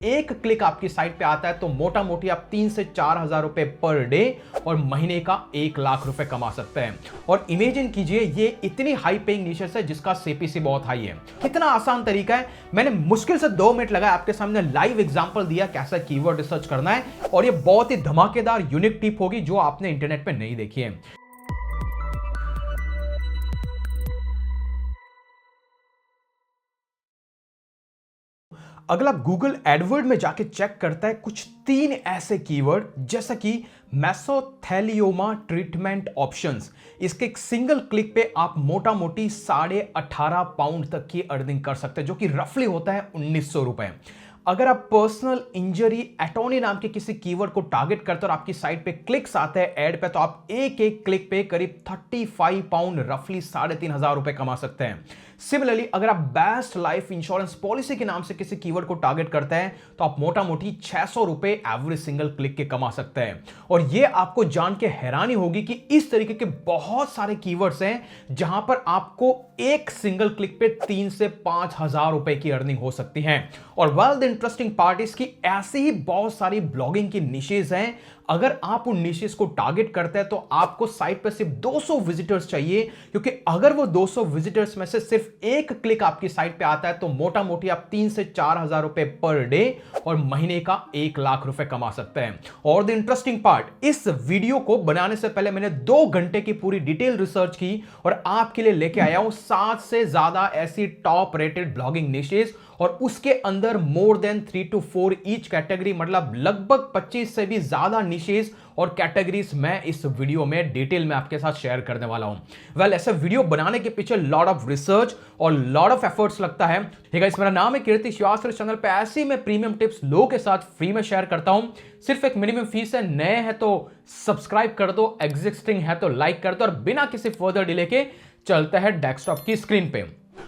एक क्लिक आपकी साइट पे आता है तो मोटा मोटी आप 3 से 4 हजार रुपए पर डे और महीने का 1 लाख रुपए कमा सकते हैं। और इमेजिन कीजिए ये इतनी हाई पेइंग निशेस है जिसका सीपीसी बहुत हाई है। कितना आसान तरीका है, मैंने मुश्किल से 2 मिनट लगाया, आपके सामने लाइव एग्जांपल दिया कैसा कीवर्ड रिसर्च करना है। और ये बहुत ही धमाकेदार यूनिक टिप होगी जो आपने इंटरनेट पे नहीं देखी है। अगर आप गूगल एडवर्ड में जाके चेक करता है कुछ 3 ऐसे कीवर्ड जैसा कि मेसोथेलियोमा ट्रीटमेंट ऑप्शंस, इसके एक सिंगल क्लिक पे आप मोटा मोटी 18.5 पाउंड तक की अर्निंग कर सकते हैं, जो कि रफली होता है 1900 रुपए। अगर आप पर्सनल इंजरी अटॉर्नी नाम के किसी कीवर्ड को टारगेट करते हो और आपकी साइट पे क्लिक्स आते हैं ऐड पे, तो आप एक एक क्लिक पे करीब 35 पाउंड रफली 3,500 रुपए कमा सकते हैं। सिमिलरली अगर आप बेस्ट लाइफ इंश्योरेंस पॉलिसी के नाम से किसी कीवर्ड को टारगेट करते हैं तो आप मोटा मोटी 600 रुपए एवरेज सिंगल क्लिक के कमा सकते हैं। और यह आपको जान के हैरानी होगी कि इस तरीके के बहुत सारे कीवर्ड्स हैं जहां पर आपको एक सिंगल क्लिक पे 3 से 5 हजार रुपए की अर्निंग हो सकती है। और well the interesting part is कि ऐसी ही बहुत सारी ब्लॉगिंग की निशेज हैं। अगर आप उन निशेस को टारगेट करते हैं तो आपको साइट पर सिर्फ 200 विजिटर्स चाहिए, क्योंकि अगर वो 200 विजिटर्स में से सिर्फ एक क्लिक आपकी साइट पे आता है तो मोटा मोटी आप 3 से 4 हजार रुपए पर डे और महीने का 1 लाख रुपए कमा सकते हैं। और द इंटरेस्टिंग पार्ट, इस वीडियो को बनाने से पहले मैंने 2 घंटे की पूरी डिटेल रिसर्च की और आपके लिए लेके आया हूं 7 से ज्यादा ऐसी टॉप रेटेड ब्लॉगिंग निशेस, और उसके अंदर more than 3 to 4 each category, मतलब लगभग 25 से भी ज्यादा निशेस और कैटेगरीज मैं इस वीडियो में डिटेल में आपके साथ शेयर करने वाला हूं। वेल, ऐसे वीडियो बनाने के पीछे लॉट ऑफ रिसर्च और लॉट ऑफ एफर्ट्स लगता है। ठीक है, इस मेरा नाम है कीर्ति श्रीवास्तव। इस चैनल पे ऐसी मैं प्रीमियम टिप्स लोगों के साथ फ्री में शेयर करता हूं। सिर्फ एक मिनिमम फीस है। नए हैं तो सब्सक्राइब कर दो, एग्जिस्टिंग है तो लाइक कर दो, और बिना किसी फर्दर डिले के चलते हैं डेस्कटॉप की स्क्रीन पे।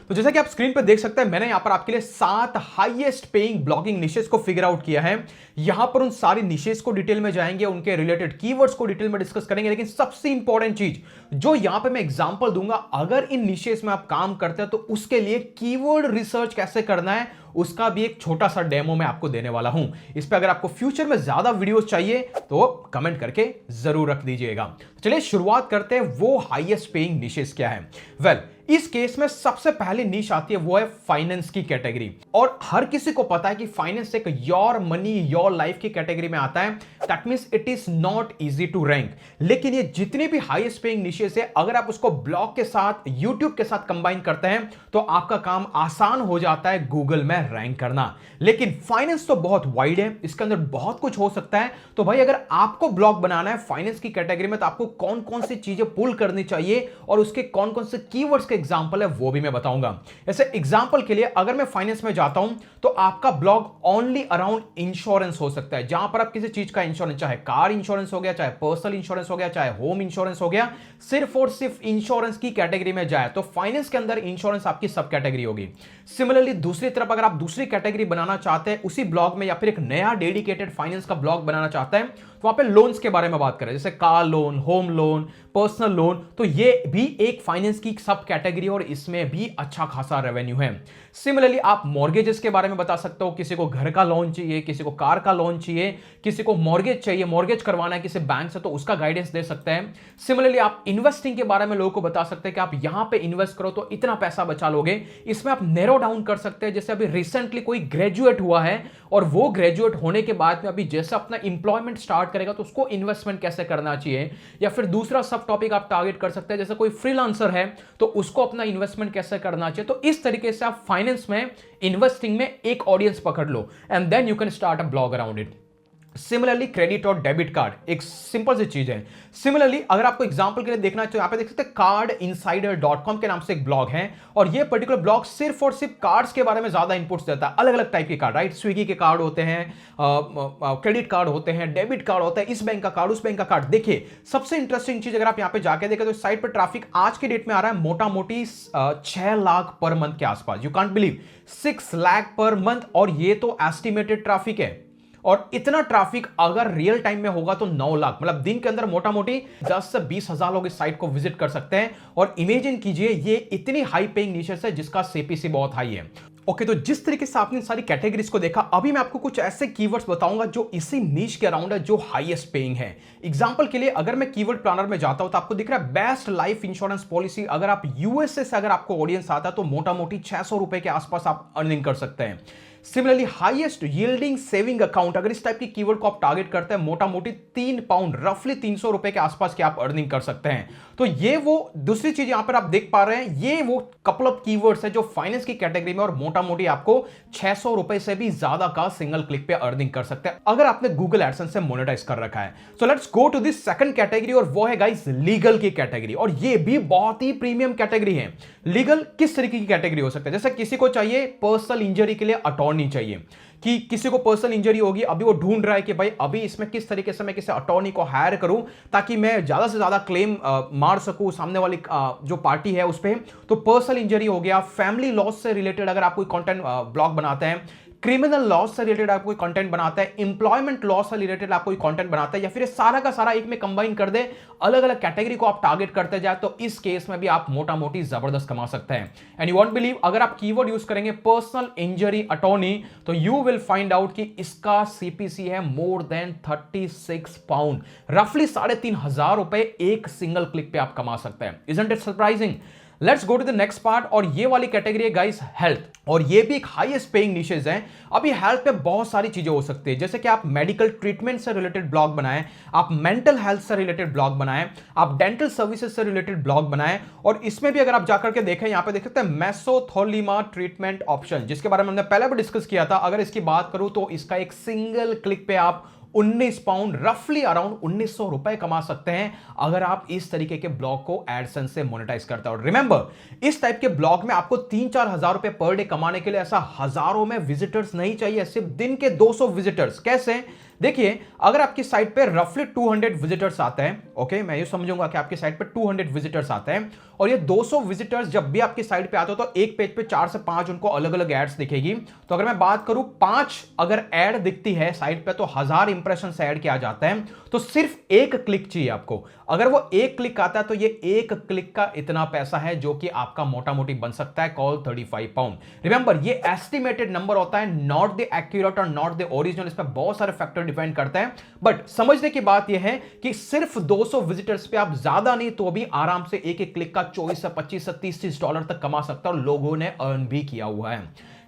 तो जैसा कि आप स्क्रीन पर देख सकते हैं, मैंने यहां पर आपके लिए 7 हाईएस्ट पेइंग ब्लॉगिंग निशेस को फिगर आउट किया है। यहां पर उन सारी निशेस को डिटेल में जाएंगे, उनके रिलेटेड कीवर्ड्स को डिटेल में डिस्कस करेंगे। लेकिन सबसे इंपॉर्टेंट चीज जो यहां पे मैं एग्जांपल दूंगा, अगर इन निशेस में आप काम करते हैं तो उसके लिए कीवर्ड रिसर्च कैसे करना है उसका भी एक छोटा सा डेमो मैं आपको देने वाला हूं। इस पे अगर आपको फ्यूचर में ज्यादा वीडियोस चाहिए तो कमेंट करके जरूर रख दीजिएगा। चलिए शुरुआत करते हैं, वो हाईएस्ट पेइंग निशेस क्या है। वेल, इस केस में सबसे पहली निश आती है, वो है फाइनेंस की कैटेगरी। और हर किसी को पता है कि फाइनेंस एक योर मनी योर लाइफ की कैटेगरी में आता है। That means it is not easy to rank. लेकिन ये जितनी भी हाईएस्ट पेइंग निशेस है, अगर आप उसको ब्लॉग के साथ यूट्यूब के साथ कंबाइन करते हैं तो आपका काम आसान हो जाता है गूगल में रैंक करना। लेकिन फाइनेंस तो बहुत वाइड है, इसके अंदर बहुत कुछ हो सकता है। तो भाई अगर आपको ब्लॉग बनाना है फाइनेंस की कैटेगरी में तो आपको कौन कौन सी चीजें पुल करनी चाहिए और उसके कौन कौन से कीवर्ड्स के एग्जांपल है वो भी मैं बताऊंगा। जैसे एग्जांपल के लिए अगर मैं फाइनेंस में जाता हूं तो आपका ब्लॉग ओनली अराउंड इंश्योरेंस हो सकता है, जहां पर आप किसी चीज का इंश्योरेंस, चाहे कार इंश्योरेंस हो गया, चाहे पर्सनल इंश्योरेंस हो गया, चाहे होम इंश्योरेंस हो गया, सिर्फ और सिर्फ इंश्योरेंस की कैटेगरी में जाए तो फाइनेंस के अंदर इंश्योरेंस आपकी सब कैटेगरी होगी। सिमिलरली दूसरी तरफ अगर आप दूसरी कैटेगरी बनाना चाहते हैं उसी ब्लॉग में, या फिर एक नया डेडिकेटेड फाइनेंस का ब्लॉग बनाना चाहते हैं, तो वहां पे लोन्स के बारे में बात करें, जैसे car loan, home loan, personal loan, तो ये भी एक फाइनेंस की सब कैटेगरी और इसमें भी अच्छा खासा रेवेन्यू है। सिमिलरली आप मॉर्गेजेस के बारे में बता सकते हो, किसी को घर का लोन चाहिए, किसी को कार का लोन चाहिए, किसी को मॉर्गेज चाहिए, मॉर्गेज करवाना है किसी बैंक से, तो उसका गाइडेंस दे सकते हैं। सिमिलरली आप इन्वेस्टिंग के बारे में लोगों को बता सकते हैं कि आप यहां पे इन्वेस्ट करो तो इतना पैसा बचा लोगे। इसमें आप नैरो डाउन कर सकते हैं, जैसे अभी रिसेंटली कोई ग्रेजुएट हुआ है और वो ग्रेजुएट होने के बाद में अभी जैसे अपना इंप्लॉयमेंट स्टार्ट करेगा तो उसको इन्वेस्टमेंट कैसे करना चाहिए, या फिर दूसरा सब टॉपिक आप टारगेट कर सकते हैं, जैसे कोई फ्रीलांसर है तो उसको अपना इन्वेस्टमेंट कैसे करना चाहिए। तो इस तरीके से आप फाइनेंस में, इन्वेस्टिंग में एक ऑडियंस पकड़ लो and then you can start a blog around it. Similarly credit और डेबिट कार्ड एक सिंपल सी चीज है। सिमिलरली अगर आपको एग्जांपल के लिए देखना है तो यहां पे देख सकते हैं cardinsider.com के नाम से एक ब्लॉग है, और ये पर्टिकुलर ब्लॉग सिर्फ और सिर्फ कार्ड्स के बारे में ज्यादा इनपुट्स देता है। अलग अलग टाइप के कार्ड, राइट, स्विगी के कार्ड होते हैं, क्रेडिट कार्ड होते हैं, डेबिट कार्ड होता है, इस बैंक का कार्ड, उस बैंक का कार्ड। देखिए सबसे इंटरेस्टिंग चीज अगर आप यहां पे जाके देखें तो साइट पर ट्रैफिक आज के डेट में आ रहा है मोटा मोटी 6 लाख पर मंथ के आसपास। You can't believe, 6 lakh per month, और ये तो एस्टिमेटेड ट्रैफिक है। और इतना ट्रैफिक अगर रियल टाइम में होगा तो 9 लाख, मतलब दिन के अंदर मोटा मोटी 10 से 20 हजार लोग इस साइट को विजिट कर सकते हैं। और इमेजिन कीजिए ये इतनी हाई पेइंग निशेस है जिसका सीपीसी बहुत हाई है। ओके, तो जिस तरीके से आपने सारी कैटेगरीज को देखा, अभी मैं आपको कुछ ऐसे कीवर्ड्स बताऊंगा जो इसी नीश के अराउंड है, जो हाईएस्ट पेइंग है। एग्जांपल के लिए अगर मैं कीवर्ड प्लानर में जाता हूं तो आपको दिख रहा है बेस्ट लाइफ इंश्योरेंस पॉलिसी। अगर आप यूएसए से अगर आपको ऑडियंस आता है तो मोटा मोटी 600 रुपए के आसपास आप अर्निंग कर सकते हैं। Similarly highest yielding saving account, अगर इस टाइप की कीवर्ड को आप टारगेट करते हैं, मोटा मोटी 3 पाउंड रफली 300 रुपए के आसपास की आप अर्निंग कर सकते हैं। तो ये वो दूसरी चीज यहां पर आप देख पा रहे हैं, ये वो कपल ऑफ कीवर्ड्स है जो फाइनेंस की कैटेगरी में और मोटा मोटी आपको 600 रुपए से भी ज्यादा का सिंगल क्लिक पे अर्निंग कर सकते हैं अगर आपने गूगल एडसेंस से मोनेटाइज कर रखा है। So let's go to this second category, और वो है गाइस लीगल की कैटेगरी। और ये भी बहुत ही प्रीमियम कैटेगरी है। लीगल किस तरीके की कैटेगरी हो सकता है? जैसे किसी को चाहिए पर्सनल इंजरी के लिए अटॉर्नी चाहिए, कि किसी को पर्सनल इंजरी होगी, अभी वो ढूंढ रहा है कि भाई अभी इसमें किस तरीके से मैं किसी अटॉर्नी को हायर करूं ताकि मैं ज्यादा से ज्यादा क्लेम मार सकूं सामने वाली जो पार्टी है उस पर। तो पर्सनल इंजरी हो गया, फैमिली लॉस से रिलेटेड अगर आप कोई कंटेंट ब्लॉग बनाते हैं, क्रिमिनल लॉस से रिलेटेड आप कोई कंटेंट बनाता है, एम्प्लॉयमेंट लॉस से रिलेटेड आप कोई कंटेंट बनाता है, या फिर सारा का सारा एक में कंबाइन कर दे, अलग अलग कैटेगरी को आप टारगेट करते जाए, तो इस केस में भी आप मोटा मोटी जबरदस्त कमा सकते हैं। एंड यू वॉन्ट बिलीव, अगर आप कीवर्ड यूज करेंगे पर्सनल इंजरी अटॉर्नी, तो यू विल फाइंड आउट कि इसका सीपीसी है मोर देन 36 पाउंड, रफली 3,500 रुपए एक सिंगल क्लिक पे आप कमा सकते हैं। Isn't it surprising? Let's go to the next part, और ये वाली कैटेगरी है गाइस हेल्थ, और ये भी एक हाईएस्ट पेइंग निशेज है। अभी हेल्थ पे बहुत सारी चीजें हो सकती है, जैसे कि आप मेडिकल ट्रीटमेंट से रिलेटेड ब्लॉग बनाएं, आप मेंटल हेल्थ से रिलेटेड ब्लॉग बनाएं, आप डेंटल सर्विसेज से रिलेटेड ब्लॉग बनाएं। और इसमें भी अगर आप जाकर के देखें, यहां पे देख सकते हैं मेसोथोलीमा ट्रीटमेंट ऑप्शन, जिसके बारे में हमने पहले भी डिस्कस किया था। अगर इसकी बात करूं तो इसका एक सिंगल क्लिक पे आप 19 पाउंड रफली अराउंड 1900 रुपए कमा सकते हैं अगर आप इस तरीके के ब्लॉग को एडसेंस से मोनेटाइज करते हो। रिमेंबर, इस टाइप के ब्लॉग में आपको 3-4 हजार रुपए पर डे कमाने के लिए ऐसा हजारों में विजिटर्स नहीं चाहिए, सिर्फ दिन के 200 विजिटर्स। कैसे? देखिए, अगर आपकी साइट पे रफली 200 विजिटर्स आते हैं, ओके, मैं ये समझूंगा कि आपकी साइट पे 200 विजिटर्स आते हैं, और ये 200 विजिटर्स जब भी आपकी साइट पे आते हो तो एक पेज पे 4 से 5 उनको अलग अलग एड्स दिखेगी। तो अगर मैं बात करूं 5 अगर एड दिखती है साइट पे तो 1000 इंप्रेशन से ऐड किया जाता है। तो सिर्फ एक क्लिक चाहिए आपको, अगर वो एक क्लिक आता है तो ये एक क्लिक का इतना पैसा है जो कि आपका मोटा मोटी बन सकता है कॉल 35 पाउंड। रिमेंबर, ये एस्टिमेटेड नंबर होता है, नॉट द एक्यूरेट और नॉट द ओरिजिनल, इस पर बहुत सारे फैक्टर डिपेंड करते हैं। बट समझने की बात यह है कि सिर्फ 200 विजिटर्स पे आप ज्यादा नहीं तो भी आराम से एक एक क्लिक का 24 से 25 से 30 डॉलर तक कमा सकते हैं, और लोगों ने अर्न भी किया हुआ है।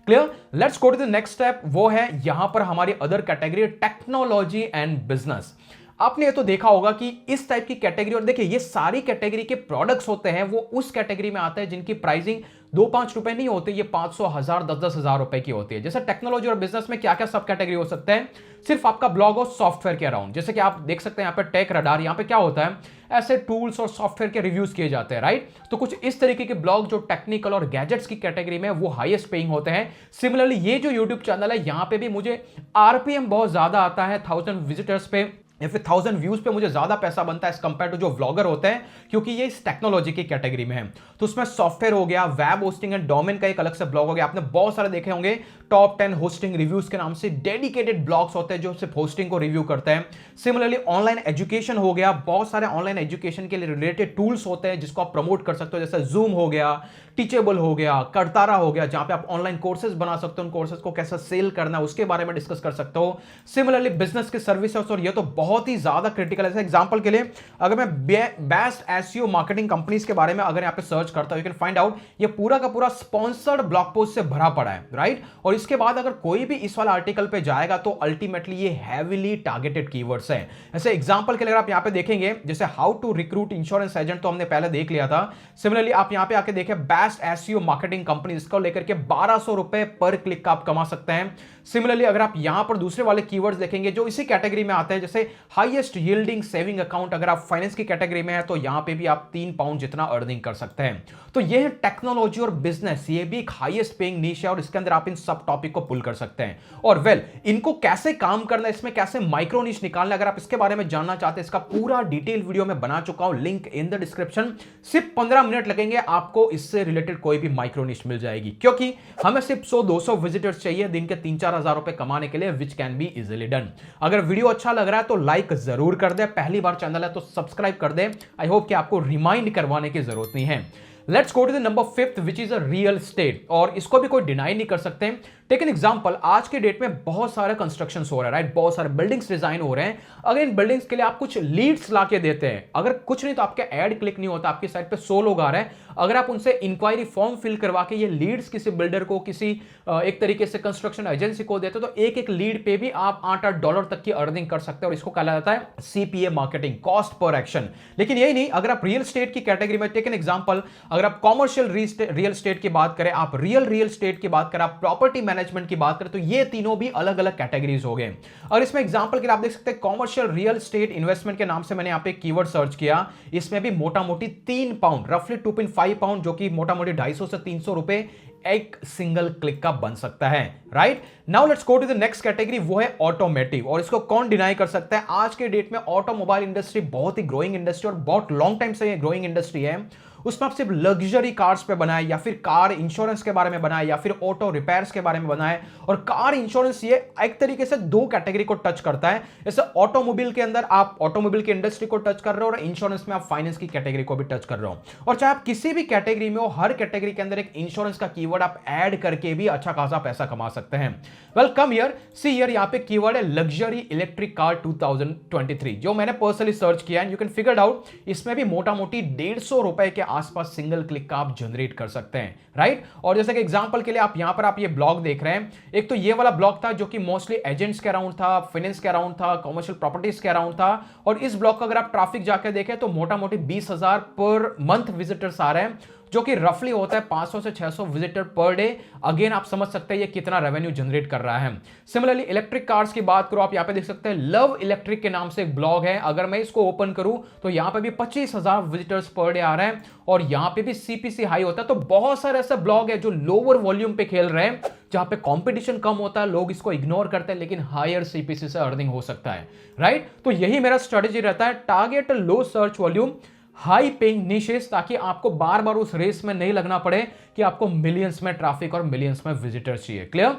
Clear? Let's go to the next step, वो है यहां पर हमारी other category technology and business. आपने ये तो देखा होगा कि इस टाइप की कैटेगरी, और देखिए ये सारी कैटेगरी के प्रोडक्ट्स होते हैं वो उस कैटेगरी में आते हैं जिनकी प्राइसिंग 2-5 रुपए नहीं होते, ये 500, 1000, 10-10 हजार रुपए की होती है। जैसे टेक्नोलॉजी और बिजनेस में क्या क्या सब कैटेगरी हो सकते हैं? सिर्फ आपका ब्लॉग हो सॉफ्टवेयर के अराउंड, जैसे कि आप देख सकते हैं यहाँ पे टेक रडार, यहाँ पे क्या होता है, ऐसे टूल्स और सॉफ्टवेयर के रिव्यूज किए जाते हैं, राइट? तो कुछ इस तरीके के ब्लॉग जो टेक्निकल और गैजेट्स की कैटेगरी में वो हाईएस्ट पेइंग होते हैं। सिमिलरली ये जो यूट्यूब चैनल है, यहाँ पे भी मुझे आरपीएम बहुत ज्यादा आता है, 1000 विजिटर्स पे या फिर 1000 व्यूज पे मुझे ज्यादा पैसा बनता है एज कंपेयर टू जो व्लॉगर होते हैं, क्योंकि ये इस टेक्नोलॉजी की कैटेगरी में है। तो उसमें सॉफ्टवेयर हो गया, वेब होस्टिंग एंड डोमेन का एक अलग से ब्लॉग हो गया। आपने बहुत सारे देखे होंगे, टॉप 10 होस्टिंग रिव्यूज के नाम से डेडिकेटेड ब्लॉग्स होते हैं जो सिर्फ होस्टिंग को रिव्यू करते हैं। सिमिलरली ऑनलाइन एजुकेशन हो गया, बहुत सारे ऑनलाइन एजुकेशन के लिए रिलेटेड टूल्स होते हैं जिसको आप प्रमोट कर सकते हो, जैसे जूम हो गया, टीचेबल हो गया, करतारा हो गया, जहां पे आप ऑनलाइन कोर्सेज बना सकते हो, उन कोर्सेज को कैसे सेल करना है उसके बारे में डिस्कस कर सकते हो। सिमिलरली बिजनेस के सर्विसेज, और ये तो बहुत ही ज्यादा क्रिटिकल है। एग्जांपल के लिए अगर मैं बेस्ट एसईओ मार्केटिंग कंपनीज के बारे में अगर यहां पे सर्च करता हूं, यू कैन फाइंड आउट ये पूरा का पूरा स्पॉन्सर्ड ब्लॉग पोस्ट से भरा पड़ा है, राइट? और इसके बाद अगर कोई भी इस वाला आर्टिकल पे जाएगा तो अल्टीमेटली ये हैवीली टारगेटेड कीवर्ड्स हैं। ऐसे एग्जांपल के लिए आप यहां पे देखेंगे, जैसे how to recruit insurance agent, तो हमने पहले देख लिया था। सिमिलरली आप यहां पे आके देखें बेस्ट एसईओ मार्केटिंग कंपनी, इसको लेकर के 1200 रुपए पर क्लिक का आप कमा सकते हैं। सिमिलरली अगर आप यहां पर दूसरे वाले कीवर्ड्स देखेंगे जो इसी कैटेगरी में आते हैं, जैसे हाईएस्ट यील्डिंग सेविंग अकाउंट, अगर आप फाइनेंस की कैटेगरी में है तो यहां पे भी आप 3 पाउंड जितना अर्निंग कर सकते हैं। तो ये है टेक्नोलॉजी और बिजनेस, ये भी एक हाईएस्ट पेइंग नीश है, और इसके अंदर आप इन सब टॉपिक को पुल कर सकते हैं। और इनको कैसे काम करना है, इसमें कैसे माइक्रो नीश निकालना है, अगर आप इसके बारे में जानना चाहते हैं, इसका पूरा डिटेल वीडियो में बना चुका हूं, लिंक इन द डिस्क्रिप्शन। सिर्फ 15 मिनट लगेंगे, आपको इससे रिलेटेड कोई भी माइक्रो नीश मिल जाएगी, क्योंकि हमें सिर्फ 100-200 विजिटर्स चाहिए दिन के 3-4 हजार रुपए कमाने के लिए, which can be easily done. अगर वीडियो अच्छा लग रहा है तो लाइक जरूर कर दे, पहली बार चैनल है तो सब्सक्राइब कर दे। आई होप कि आपको रिमाइंड करवाने की जरूरत नहीं है। Let's go to the number 5th which is a real estate, और इसको भी कोई डिनाई नहीं कर सकते। टेक एन एग्जांपल, आज के डेट में बहुत सारे कंस्ट्रक्शन हो रहा है, राइट, बहुत सारे बिल्डिंग्स डिजाइन हो रहे हैं। अगर इन बिल्डिंग्स के लिए आप कुछ लीड्स ला के देते हैं, अगर कुछ नहीं तो आपके ऐड क्लिक नहीं होता, आपकी साइट पे 100 लोग आ रहे हैं, अगर आप उनसे इंक्वायरी फॉर्म फिल करवा के ये लीड्स किसी बिल्डर को, किसी एक तरीके से कंस्ट्रक्शन एजेंसी को देते, तो एक एक लीड पे भी आप $8 तक की अर्निंग कर सकते हैं, और इसको कहा जाता है CPA marketing, cost per action. लेकिन यही नहीं, अगर आप रियल स्टेट की कैटेगरी में, टेक एन एग्जांपल, अगर आप कॉमर्शियल रियल स्टेट की बात करें, आप रियल स्टेट की बात करें, आप प्रॉपर्टी मैनेजमेंट की बात करें, तो ये तीनों भी अलग अलग कैटेगरीज हो गए। और इसमें एग्जांपल के लिए आप देख सकते हैं, कॉमर्शियल रियल स्टेट इन्वेस्टमेंट के नाम से मैंने यहां पे कीवर्ड सर्च किया, इसमें भी मोटा मोटी 3 पाउंड, रफली 2.5 पाउंड, जो कि मोटा मोटी 250 से 300 रुपए एक सिंगल क्लिक का बन सकता है, right. Now let's go to the next category, वो है ऑटोमेटिव, और इसको कौन डिनाई कर सकता है। आज के डेट में ऑटोमोबाइल इंडस्ट्री बहुत ही ग्रोइंग इंडस्ट्री, और बहुत लॉन्ग टाइम से ये ग्रोइंग इंडस्ट्री है। उसमें आप सिर्फ लग्जरी कार्स पे बनाए, या फिर कार इंश्योरेंस के बारे में बनाए, या फिर ऑटो रिपेयर्स के बारे में बनाए। और कार इंश्योरेंस ये एक तरीके से 2 कैटेगरी को टच करता है। जैसे ऑटोमोबाइल के अंदर आप ऑटोमोबाइल की इंडस्ट्री को टच कर रहे हो, और इंश्योरेंस में आप फाइनेंस की कैटेगरी को भी टच कर रहे हो। और चाहे आप किसी भी कैटेगरी में हो, हर कैटेगरी के अंदर एक इंश्योरेंस का कीवर्ड आप ऐड करके भी अच्छा खासा पैसा कमा सकते हैं। Well come here, see here, यहां पे कीवर्ड है लग्जरी इलेक्ट्रिक कार 2023, जो मैंने पर्सनली सर्च किया है। यू कैन फिगर आउट, इसमें भी मोटा मोटी 150 रुपए के आसपास सिंगल क्लिक का आप जनरेट कर सकते हैं, राइट। और जैसे कि एग्जांपल के लिए आप यहां पर आप ये ब्लॉग देख रहे हैं, एक तो ये वाला ब्लॉग था जो कि मोस्टली एजेंट्स के अराउंड था, फाइनेंस के अराउंड था, कमर्शियल प्रॉपर्टीज के अराउंड था। और इस ब्लॉग का अगर आप ट्रैफिक जाकर देखें तो मोटा मोटी 20,000 पर मंथ विजिटर्स आ रहे हैं, जो कि रफली होता है 500 से 600 विजिटर पर डे। अगेन आप समझ सकते हैं ये कितना रेवेन्यू जनरेट कर रहा है। सिमिलरली इलेक्ट्रिक कार्स की बात करो, आप यहां पे देख सकते हैं, लव इलेक्ट्रिक के नाम से एक ब्लॉग है। अगर मैं इसको ओपन करूं तो यहां पे भी 25,000 विजिटर्स पर डे आ रहे हैं, और यहां पे भी CPC हाई होता है। तो बहुत सारे ऐसे ब्लॉग है जो लोअर वॉल्यूम पे खेल रहे हैं, जहां पे कंपटीशन कम होता है, लोग इसको इग्नोर करते हैं, लेकिन हायर CPC से अर्निंग हो सकता है, राइट। तो यही मेरा स्ट्रेटेजी रहता है, target low search volume, high paying niches, ताकि आपको बार बार उस रेस में नहीं लगना पड़े कि आपको मिलियंस में ट्रैफिक और मिलियंस में विजिटर्स चाहिए। Clear?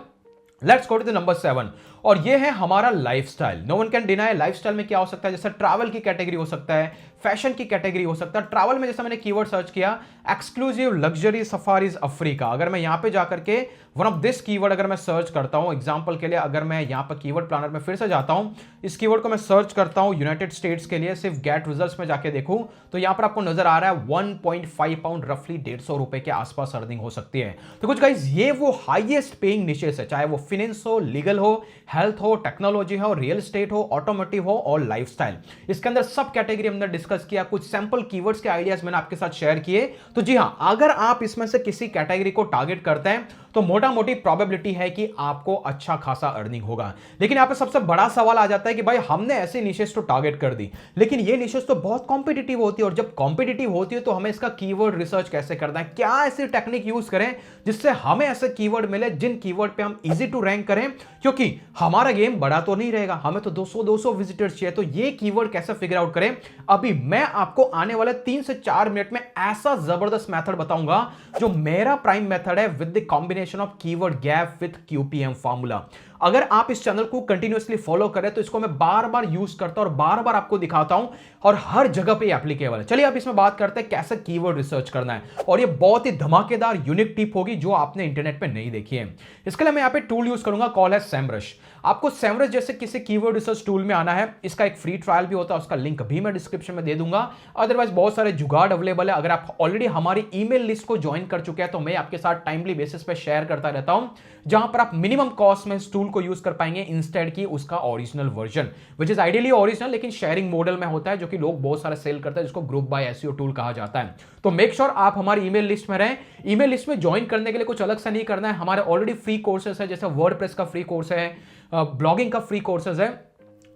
Let's go to the number 7, और ये है हमारा lifestyle. No one can deny, lifestyle में क्या हो सकता है, जैसे ट्रैवल की कैटेगरी हो सकता है, फैशन की कैटेगरी हो सकता है। ट्रैवल में जैसे मैंने कीवर्ड सर्च किया, एक्सक्लूसिव लग्जरी सफारीज अफ्रीका, अगर मैं यहां पे जाकर के वन ऑफ दिस कीवर्ड अगर मैं सर्च करता हूं, एग्जांपल के लिए अगर मैं यहां पर कीवर्ड प्लानर में फिर से जाता हूं, इस कीवर्ड को मैं सर्च करता हूं यूनाइटेड स्टेट्स के लिए, सिर्फ गेट रिजल्ट्स में जाके देखूं तो यहां पर आपको नजर आ रहा है 1.5 पाउंड, रफली 150 रुपए के आसपास अर्निंग हो सकती है। तो कुछ गाइस, ये वो हाईएस्ट पेइंग निशेस है, चाहे वो फाइनेंस हो, लीगल हो, हेल्थ हो, टेक्नोलॉजी हो, रियल एस्टेट हो, ऑटोमोटिव हो और लाइफस्टाइल। इसके अंदर सब कैटेगरी हमने डिस्कस किया, कुछ सैंपल कीवर्ड्स के आइडियाज मैंने आपके साथ शेयर किए। तो जी हां, अगर आप इसमें से किसी कैटेगरी को टारगेट करते हैं तो मोटा मोटी प्रोबेबिलिटी है कि आपको अच्छा खासा अर्निंग होगा। लेकिन यहां पे सबसे बड़ा सवाल आ जाता है कि भाई हमने ऐसे निशेस तो टारगेट कर दी, लेकिन ये निशेस तो बहुत कॉम्पिटिटिव होती है, और जब कॉम्पिटिटिव होती है तो हमें इसका कीवर्ड रिसर्च कैसे करना है, क्या ऐसी टेक्निक यूज करें जिससे हमें ऐसे कीवर्ड मिले जिन कीवर्ड पे हम इजी टू रैंक करें, क्योंकि हमारा गेम बड़ा तो नहीं रहेगा, हमें तो 200 विजिटर्स चाहिए। तो ये कीवर्ड कैसे फिगर आउट करें, अभी मैं आपको आने वाले 3 से 4 मिनट में ऐसा जबरदस्त मेथड बताऊंगा जो मेरा प्राइम मेथड है, with the combination of keyword gap with QPM formula. अगर आप इस चैनल को कंटिन्यूअसली फॉलो करें तो इसको मैं बार बार यूज करता हूं और बार बार आपको दिखाता हूं, और हर जगह पे एप्लीकेबल है। चलिए अब इसमें बात करते हैं कैसे कीवर्ड रिसर्च करना है, और ये बहुत ही धमाकेदार यूनिक टिप होगी जो आपने इंटरनेट पे नहीं देखी है। इसके लिए मैं यहां पे टूल यूज करूंगा, कॉल है सेमरश। आपको सेमरश जैसे किसी कीवर्ड रिसर्च टूल में आना है, इसका एक फ्री ट्रायल भी होता है, उसका लिंक भी मैं डिस्क्रिप्शन में दे दूंगा। अदरवाइज बहुत सारे जुगाड़ अवेलेबल है। अगर आप ऑलरेडी हमारी ईमेल लिस्ट को ज्वाइन कर चुके हैं तो मैं आपके साथ टाइमली बेसिस पे शेयर करता रहता हूं, जहां पर आप मिनिमम कॉस्ट में इस टूल को यूज कर पाएंगे इंस्टेड की उसका original version, which is ideally original लेकिन शेयरिंग मॉडल में होता है, जो कि लोग बहुत सारे सेल करते हैं, जिसको ग्रुप बाय एसईओ टूल कहा जाता है। तो मेक श्योर आप हमारी ईमेल लिस्ट में रहें। ईमेल लिस्ट में ज्वाइन करने के लिए कुछ अलग से नहीं करना है, हमारे ऑलरेडी फ्री कोर्सेस है, जैसे वर्डप्रेस का फ्री कोर्स है, ब्लॉगिंग का फ्री कोर्सेज है।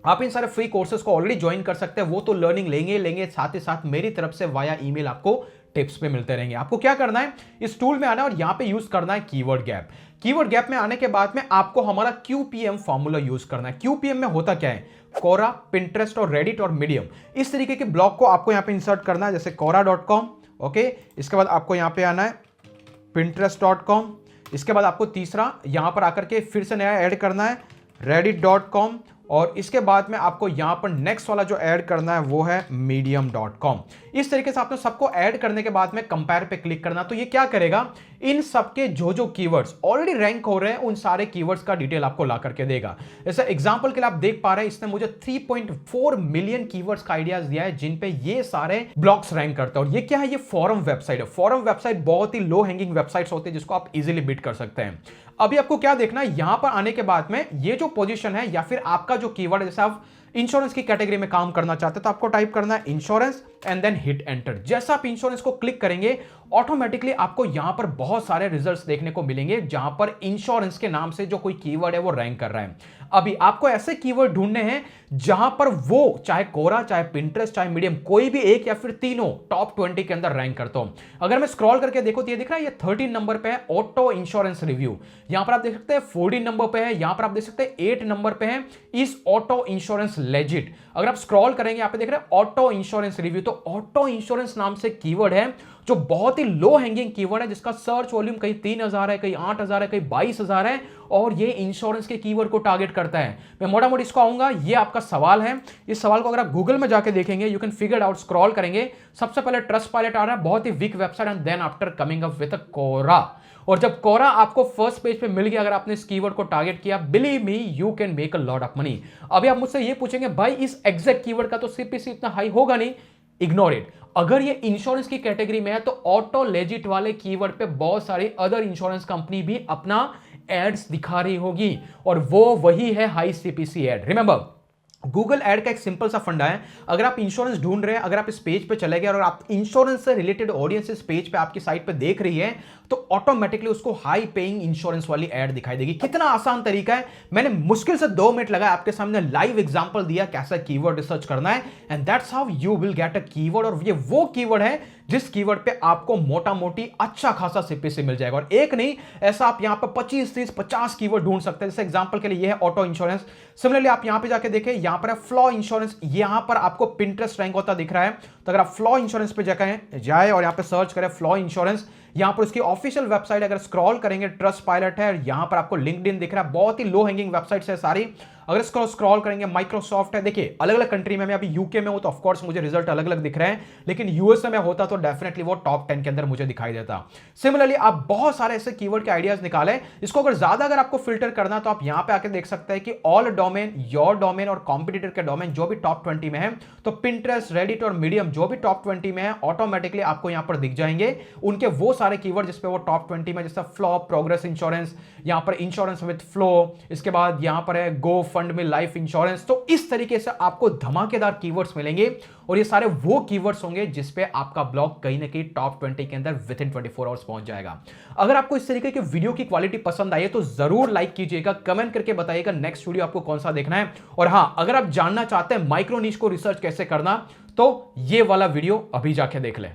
आप इन सारे फ्री कोर्सेज को ऑलरेडी ज्वाइन कर सकते हैं, वो तो लर्निंग लेंगे, साथ ही साथ मेरी तरफ से वाया ईमेल आपको टिप्स पे मिलते रहेंगे। आपको क्या करना है, इस टूल में आना है और यहां पे यूज करना है कीवर्ड गैप। कीवर्ड गैप में आने के बाद में आपको हमारा QPM फार्मूला यूज करना है। QPM में होता क्या है, कोरा, पिंटरेस्ट और रेडिट और मीडियम, इस तरीके के ब्लॉग को आपको यहां पे इंसर्ट करना है, जैसे quora.com। ओके, इसके बाद आपको यहां पे आना है pinterest.com। इसके बाद आपको तीसरा यहां पर आकर के फिर से नया ऐड करना है reddit.com, और इसके बाद में आपको यहां पर नेक्स्ट वाला जो ऐड करना है वो है medium.com। इस तरीके से आपने सबको ऐड करने के बाद में कंपेयर पे क्लिक करना, तो ये क्या करेगा, इन सबके जो जो कीवर्ड्स ऑलरेडी रैंक हो रहे हैं उन सारे कीवर्ड्स का डिटेल आपको ला करके देगा। जैसे एग्जांपल के लिए आप देख पा रहे हैं, इसने मुझे 3.4 मिलियन कीवर्ड्स का आइडियाज दिया है जिन पे ये सारे ब्लॉग्स रैंक करते हैं। और ये क्या है, ये फॉरम वेबसाइट है। फॉरम वेबसाइट बहुत ही लो हैंगिंग वेबसाइट्स होती है जिसको आप इजीली बिट कर सकते हैं। अभी आपको क्या देखना है, यहां पर आने के बाद में ये जो पोजीशन है या फिर आपका जो कीवर्ड, जैसे आप इंश्योरेंस की कैटेगरी में काम करना चाहते हैं तो आपको टाइप करना है insurance and then hit enter. जैसा आप इंश्योरेंस को क्लिक करेंगे ऑटोमेटिकली आपको यहां पर बहुत सारे रिजल्ट्स देखने को मिलेंगे जहां पर इंश्योरेंस के नाम से जो कोई कीवर्ड है वो रैंक कर रहा है। अभी आपको ऐसे कीवर्ड ढूंढने हैं जहां पर वो चाहे कोरा, चाहे पिंटरेस्ट, चाहे मीडियम, कोई भी एक या फिर तीनों टॉप 20 के अंदर रैंक करता हूं। अगर मैं स्क्रॉल करके देखो तो ये दिख रहा है, ये 13 नंबर पे है ऑटो इंश्योरेंस रिव्यू। यहां पर आप देख सकते हैं 14 नंबर पे है, यहां पर आप देख सकते हैं 8 नंबर पे है इस ऑटो इंश्योरेंस लेजिट। अगर आप स्क्रॉल करेंगे यहां पे देख रहे हैं ऑटो इंश्योरेंस रिव्यू, तो ऑटो इंश्योरेंस नाम से कीवर्ड है जो बहुत ही लो हैंगिंग कीवर्ड है, जिसका सर्च वॉल्यूम कहीं 3000 है, कहीं 8000 है, कहीं 22000 है, और ये इंश्योरेंस के कीवर्ड को टारगेट करता है। मैं मोटा मोटी इसको आऊंगा, ये आपका सवाल है। इस सवाल को अगर आप गूगल में जाके देखेंगे you can figure out, scroll करेंगे सबसे पहले ट्रस्ट पायलट आ रहा है, बहुत ही weak website, and then after coming up with Quora. और जब कोरा आपको फर्स्ट पेज पे मिल गया, अगर आपने इस कीवर्ड को टारगेट किया, believe me you can make a lot of money. अभी आप मुझसे ये पूछेंगे भाई इस एग्जैक्ट कीवर्ड का तो सीपीसी इतना हाई होगा नहीं, इग्नोर इट। अगर ये इंश्योरेंस की कैटेगरी में है तो ऑटो लेजिट वाले कीवर्ड पे बहुत सारी अदर इंश्योरेंस कंपनी भी अपना एड्स दिखा रही होगी, और वो वही है high CPC ad. Remember, Google ad का एक सिंपल सा फंडा है, अगर आप इंश्योरेंस ढूंढ रहे हैं, अगर आप इस पेज पे चले गए और आप इंश्योरेंस से रिलेटेड ऑडियंस इस पेज पे आपकी साइट पे देख रही है, तो ऑटोमेटिकली उसको हाई पेइंग इंश्योरेंस वाली एड दिखाई देगी। कितना आसान तरीका है, मैंने मुश्किल से 2 मिनट लगाया, आपके सामने लाइव एग्जांपल दिया कैसा कीवर्ड रिसर्च करना है, and that's how you will get a keyword. और ये वो कीवर्ड है जिस कीवर्ड पे आपको मोटा मोटी अच्छा खासा सीपीसी मिल जाएगा। और एक नहीं, ऐसा आप यहां पे 25, 30, 50 कीवर्ड ढूंढ सकते हैं। जैसे एग्जांपल के लिए ये है ऑटो इंश्योरेंस। सिमिलरली आप यहां पे जाके देखें, यहां पर है फ्लॉ इंश्योरेंस, यहां पर आपको पिंटरेस्ट रैंक होता दिख रहा है। तो अगर आप फ्लॉ इंश्योरेंस पे जाए और यहां पे सर्च करें फ्लॉ इंश्योरेंस, यहां पर उसकी ऑफिशियल वेबसाइट अगर स्क्रॉल करेंगे ट्रस्ट पायलट है, यहां पर आपको लिंक्डइन दिख रहा है, बहुत ही लो हैंगिंग वेबसाइट्स है सारी। अगर इसको स्क्रॉल करेंगे माइक्रोसॉफ्ट है, देखिए अलग अलग कंट्री में, मैं अभी यूके में हूं तो ऑफ कोर्स मुझे रिजल्ट अलग अलग दिख रहे हैं, लेकिन यूएसए में होता तो डेफिनेटली वो टॉप 10 के अंदर मुझे दिखाई देता। सिमिलरली आप बहुत सारे ऐसे कीवर्ड के आइडियाज निकाले, इसको अगर ज्यादा अगर आपको फिल्टर करना तो आप यहां पे आके देख सकते हैं कि ऑल डोमेन, योर डोमेन और कॉम्पिटिटर के डोमेन जो भी टॉप 20 में है, तो पिंटरेस्ट, रेडिट और मीडियम जो भी टॉप 20 में है, ऑटोमेटिकली आपको यहां पर दिख जाएंगे उनके वो सारे कीवर्ड जिसपे वो टॉप 20 में, जैसे फ्लॉ, प्रोग्रेस इंश्योरेंस, यहां पर इंश्योरेंस विद फ्लो, इसके बाद यहां पर है गो फंड में लाइफ इंश्योरेंस। तो इस तरीके से आपको धमाकेदार कीवर्ड्स मिलेंगे, और ये सारे वो कीवर्ड्स होंगे जिसपे आपका ब्लॉग कहीं ना कहीं टॉप 20 के अंदर विद इन 24 आवर्स पहुंच जाएगा। अगर आपको इस तरीके के वीडियो की क्वालिटी पसंद आई है तो जरूर लाइक कीजिएगा, कमेंट करके बताइएगा नेक्स्ट वीडियो आपको कौन सा देखना है। और हां, अगर आप जानना चाहते हैं माइक्रो नीश को रिसर्च कैसे करना, तो ये वाला वीडियो अभी जाके देख लें।